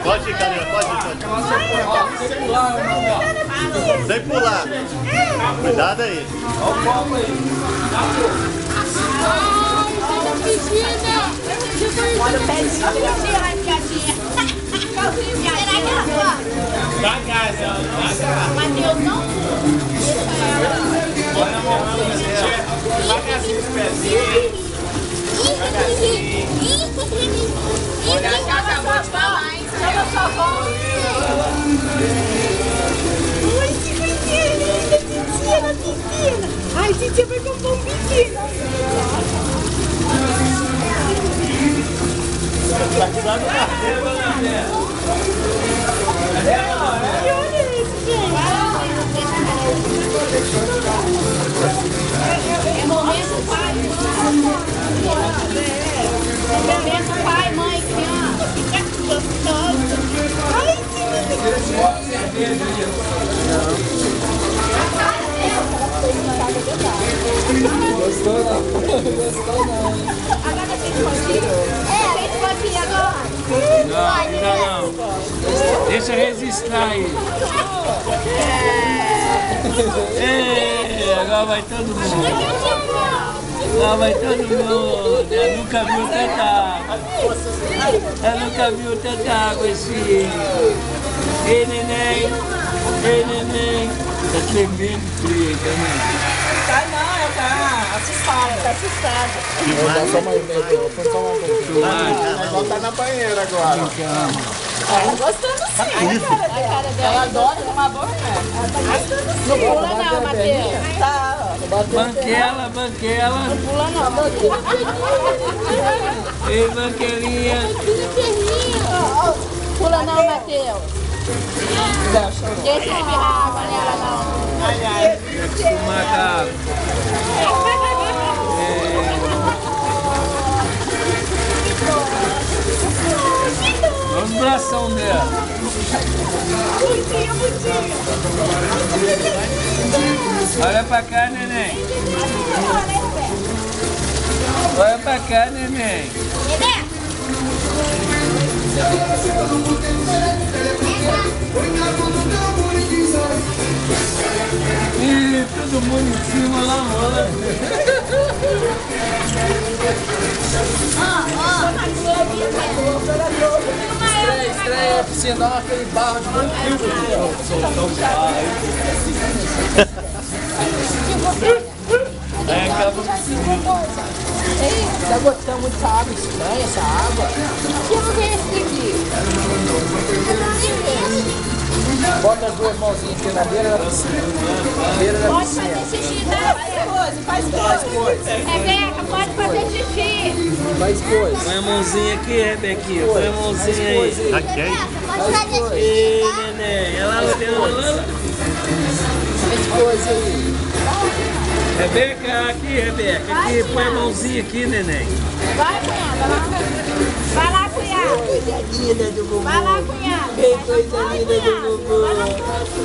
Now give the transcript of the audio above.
Pode ficar, Leandro, pode. Sem pular. Cuidado aí. Olha o copo aí. Olha o pezinho. Dá gás, ela. Dá gás. Matheus, não deixa ela. Olha a mão, devagarzinho os pezinhos. Olha, já acabou de falar, hein? Chama sua avó. Ai, que pequena, pequena. Ai, Titia vai com um pão pequeno. Tá precisando da carteira, né? Olha isso, gente. É momento pai, momento pai, mãe, criança. Fica gostoso. Ai, que Gostou não? Gostou não? Agora tem fotinho? Tem fotinho agora? Não, ainda não. Deixa eu registrar aí. Agora vai todo mundo. Agora vai todo mundo. Eu nunca viu tanta água. Eu nunca viu tanta água esse. Ei, neném. Ei, neném. Tá tremendo frio aí também. Tá não, ela tá assustada. Tá assustada. Vou dar só mais medo, foi só uma coisa. Vai voltar na banheira agora. Tá gostando sim. A cara dela. Ela adora tomar banho, né? Ela tá gostando sim. Não pula não, Matheus. Tá. Banquela, banquela. Não pula não. Ei, banquelinha. Pula não, Matheus. Deixa ele virar água nela não. Acostumar com a água. Olha os bração dela. Olha pra cá, neném. Olha pra cá, neném. Ih, todo mundo em cima lá, mano. Estreia, piscina, dá aquele barro de muito frio. Tá gostando muito dessa água estranha, essa água. Que lugar é esse aqui? Bota as duas mãozinhas aqui na beira da piscina. Beira da Pode piscina. fazer xixi, tá? Faz coisa. Rebeca, pode fazer xixi. Faz coisa. Põe a mãozinha aqui, Rebequinha. Põe a mãozinha aí. Ok. Ei, neném. Ela olhando lá. Faz coisa aí. Rebeca, aqui, Rebeca. Aqui, põe a mãozinha aqui, neném. Vai, cunhada. Vai lá, cunhada. Coisa linda do bumbum. Vai lá, cunhada. Coisa linda do bumbum.